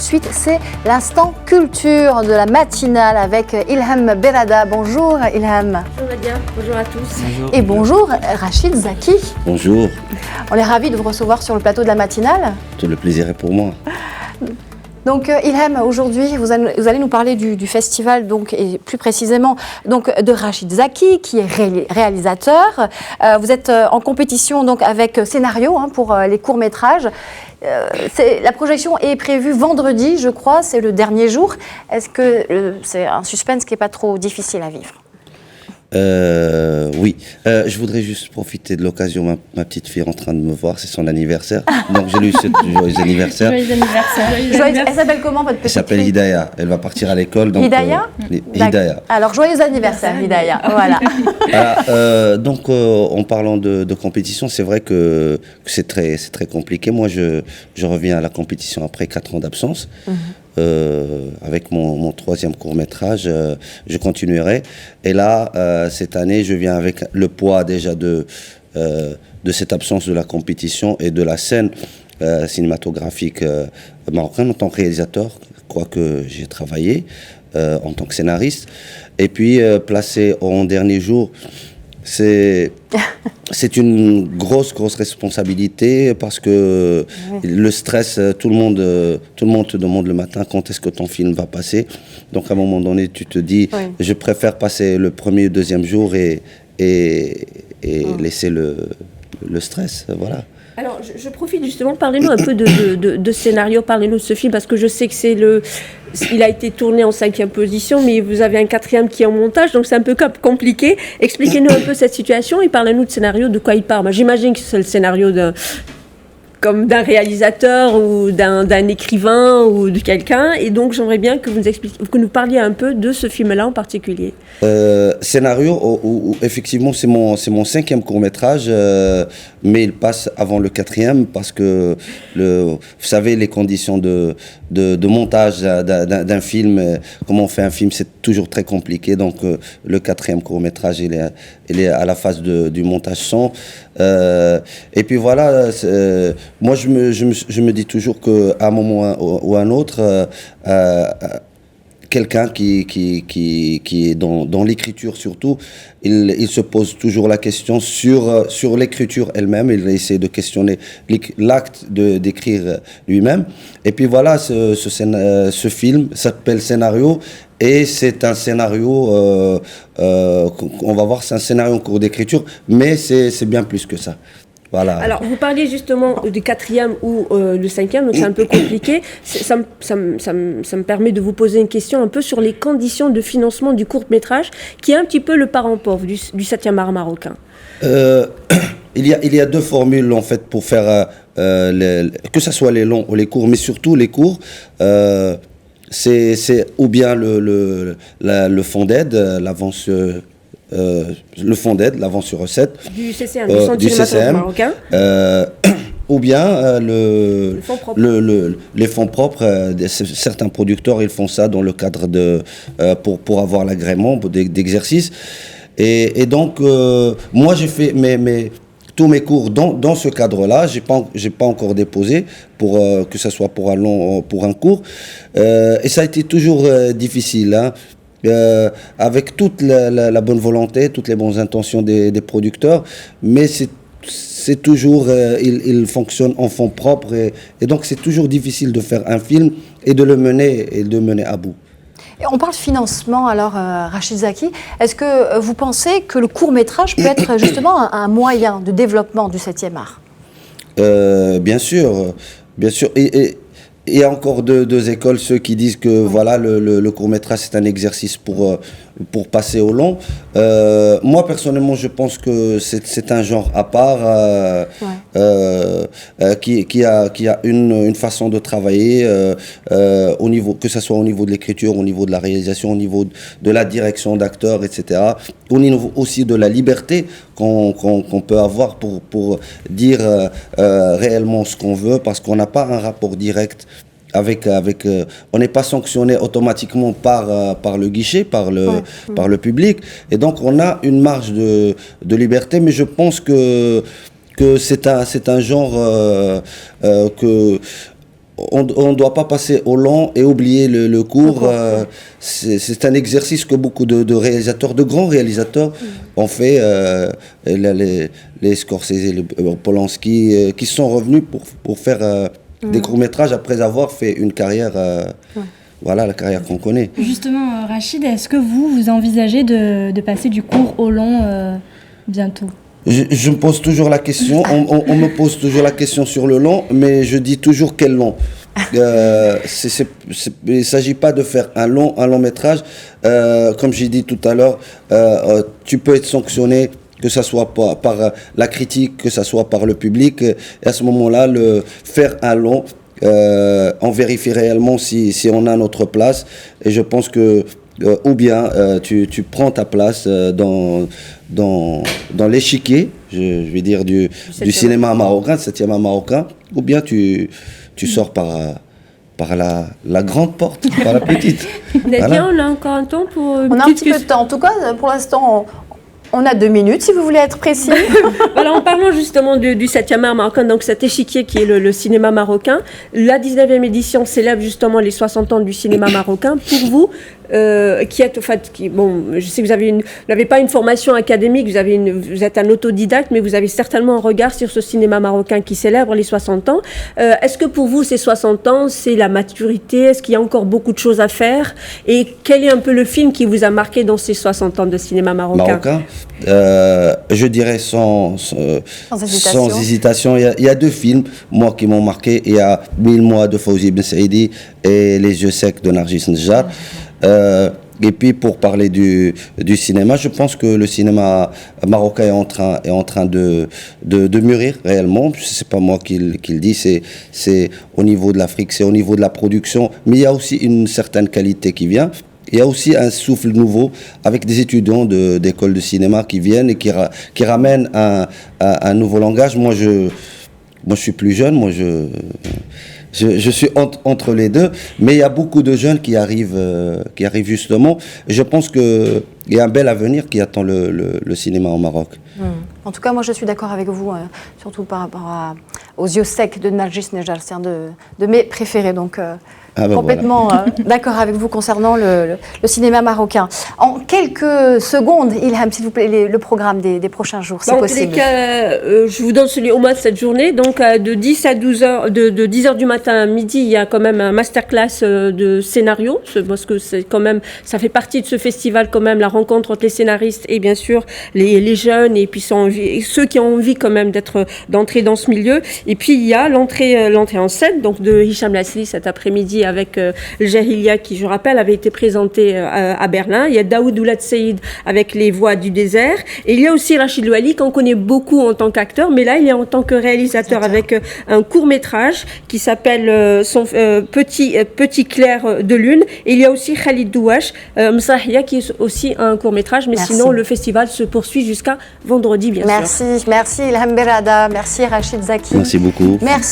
suite, c'est l'instant culture de la matinale avec Ilham Berada. Bonjour Ilham. Bonjour Nadia, bonjour à tous. Bonjour. Et bonjour Rachid Zaki. Bonjour. On est ravis de vous recevoir sur le plateau de la matinale. Tout le plaisir est pour moi. Donc Ilham, aujourd'hui, vous allez nous parler du festival, donc, et plus précisément donc, de Rachid Zaki, qui est réalisateur. Vous êtes en compétition donc, avec Scénario pour les courts-métrages. La projection est prévue vendredi, je crois, c'est le dernier jour. Est-ce que c'est un suspense qui n'est pas trop difficile à vivre ? Oui, je voudrais juste profiter de l'occasion, ma petite fille est en train de me voir, c'est son anniversaire, donc je lui souhaite joyeux anniversaire. Joyeux anniversaire. Elle s'appelle comment votre petite Elle s'appelle fille ? Hidaya, elle va partir à l'école. Donc, Hidaya Hidaya. Alors joyeux anniversaire Hidaya, voilà. Donc en parlant de compétition, c'est vrai que c'est très compliqué. Moi je reviens à la compétition après 4 ans d'absence. Avec mon troisième court-métrage, je continuerai. Et là, cette année, je viens avec le poids déjà de cette absence de la compétition et de la scène cinématographique marocaine en tant que réalisateur, quoique j'ai travaillé en tant que scénariste. Et puis, placé en dernier jour, c'est une grosse responsabilité parce que le stress, tout le monde te demande le matin quand est-ce que ton film va passer. Donc à un moment donné, tu te dis, je préfère passer le premier ou deuxième jour et laisser le stress, voilà. Alors, je profite justement, parlez-nous un peu de scénario, parlez-nous de ce film, parce que je sais que il a été tourné en 5e position, mais vous avez un 4e qui est en montage, donc c'est un peu compliqué. Expliquez-nous un peu cette situation et parlez-nous de scénario, de quoi il parle. Moi, j'imagine que c'est le scénario comme d'un réalisateur ou d'un écrivain ou de quelqu'un, et donc j'aimerais bien que vous nous parliez un peu de ce film-là en particulier. Scénario, effectivement, c'est mon 5e court-métrage, mais il passe avant le 4e parce que, vous savez, les conditions de montage d'un film, comment on fait un film, c'est toujours très compliqué. Donc, le 4e court-métrage, il est à la phase du montage son. Et puis voilà, moi je me dis toujours qu'à un moment ou un autre, quelqu'un qui est dans l'écriture surtout, il se pose toujours la question sur l'écriture elle-même. Il essaie de questionner l'acte d'écrire lui-même. Et puis voilà, ce film s'appelle Scénario. Et c'est un scénario, on va voir, c'est un scénario en cours d'écriture, mais c'est bien plus que ça. Voilà. Alors, vous parliez justement du 4e ou du 5e, donc c'est un peu compliqué. Ça me permet de vous poser une question un peu sur les conditions de financement du court-métrage, qui est un petit peu le parent pauvre du 7e art marocain. Il y a deux formules en fait pour faire, que ce soit les longs ou les courts, mais surtout les courts. C'est ou bien le fonds d'aide, l'avance, le fonds d'aide, l'avance sur recette du CCM, du Centre cinématographique marocain, ou bien les fonds propres. Certains producteurs ils font ça dans le cadre pour avoir l'agrément d'exercice. Et donc moi j'ai fait tous mes cours dans ce cadre-là. J'ai pas encore déposé pour que ce soit pour un cours. Et ça a été toujours difficile, hein, avec toute la bonne volonté, toutes les bonnes intentions des producteurs, mais c'est toujours, ils fonctionnent en fonds propres et donc c'est toujours difficile de faire un film et de le mener à bout. Et on parle financement, alors Rachid Zaki, est-ce que vous pensez que le court-métrage peut être justement un moyen de développement du 7e art ? Bien sûr. Et il y a encore deux écoles, ceux qui disent que voilà, le court-métrage c'est un exercice pour passer au long. Moi personnellement je pense que c'est un genre à part qui a une façon de travailler au niveau, que ce soit au niveau de l'écriture, au niveau de la réalisation, au niveau de la direction d'acteurs, etc. Au niveau aussi de la liberté qu'on peut avoir pour dire réellement ce qu'on veut, parce qu'on n'a pas un rapport direct on n'est pas sanctionné automatiquement par le guichet, par le public, et donc on a une marge de liberté, mais je pense que c'est un genre que on ne doit pas passer au long et oublier le court. C'est un exercice que beaucoup de réalisateurs, de grands réalisateurs, ont fait. Les Scorsese, les Polanski, qui sont revenus pour faire des courts-métrages après avoir fait une carrière, voilà, la carrière qu'on connaît. Justement, Rachid, est-ce que vous envisagez de passer du court au long bientôt ? Je me pose toujours la question, on me pose toujours la question sur le long, mais je dis toujours quel long. Il ne s'agit pas de faire un long métrage. Comme j'ai dit tout à l'heure, tu peux être sanctionné, que ce soit par la critique, que ce soit par le public. Et à ce moment-là, faire un long, on vérifie réellement si on a notre place. Et je pense que ou bien tu prends ta place dans l'échiquier, je vais dire, du cinéma marocain, 7e art marocain, ou bien tu sors par la grande porte, par la petite. Nadia, voilà. On a encore un temps pour... On a un petit peu de temps. En tout cas, pour l'instant, on a 2 minutes, si vous voulez être précis. Voilà, en parlant justement du 7e art marocain, donc cet échiquier qui est le cinéma marocain, la 19e édition célèbre justement les 60 ans du cinéma marocain. Pour vous, je sais que vous n'avez pas une formation académique, vous êtes un autodidacte, mais vous avez certainement un regard sur ce cinéma marocain qui célèbre les 60 ans. Est-ce que pour vous, ces 60 ans, c'est la maturité? Est-ce qu'il y a encore beaucoup de choses à faire? Et quel est un peu le film qui vous a marqué dans ces 60 ans de cinéma marocain? Je dirais sans hésitation. Il y a 2 films, moi, qui m'ont marqué. Il y a 1000 mois de Fawzi Ben Saïdi et Les yeux secs de Nargis Nedjar. Et puis pour parler du cinéma, je pense que le cinéma marocain est en train de mûrir réellement. C'est pas moi qui le dis, c'est au niveau de l'Afrique, c'est au niveau de la production, mais il y a aussi une certaine qualité qui vient. Il y a aussi un souffle nouveau avec des étudiants d'écoles de cinéma qui viennent et qui ramènent un nouveau langage. Moi, je suis plus jeune, je suis entre les deux, mais il y a beaucoup de jeunes qui arrivent justement. Et je pense qu'il y a un bel avenir qui attend le cinéma au Maroc. En tout cas, moi je suis d'accord avec vous, surtout par rapport aux yeux secs de Nargis Nedjar, c'est un de mes préférés, donc complètement d'accord avec vous concernant le cinéma marocain. En quelques secondes, Ilham, s'il vous plaît, le programme des prochains jours, c'est possible. En tous les cas, je vous donne celui au mois de cette journée, donc de 10 à 12 heures, de 10 heures du matin à midi, il y a quand même un masterclass de scénario, parce que c'est quand même, ça fait partie de ce festival quand même, la rencontre entre les scénaristes et bien sûr les jeunes et puis ceux qui ont envie quand même d'entrer dans ce milieu. Et puis il y a l'entrée en scène donc de Hicham Lasli cet après-midi avec Jahilia qui, je rappelle, avait été présenté à Berlin. Il y a Daoud Oulad Saïd avec Les Voix du désert. Et il y a aussi Rachid Louali qu'on connaît beaucoup en tant qu'acteur, mais là il est en tant que réalisateur avec un court-métrage qui s'appelle Petit clair de lune. Et il y a aussi Khalid Douache, Msahia, qui est aussi un court-métrage, mais sinon le festival se poursuit jusqu'à vendredi, bien sûr. Merci Ilham Berada, merci Rachid Zaki. Merci beaucoup. Merci.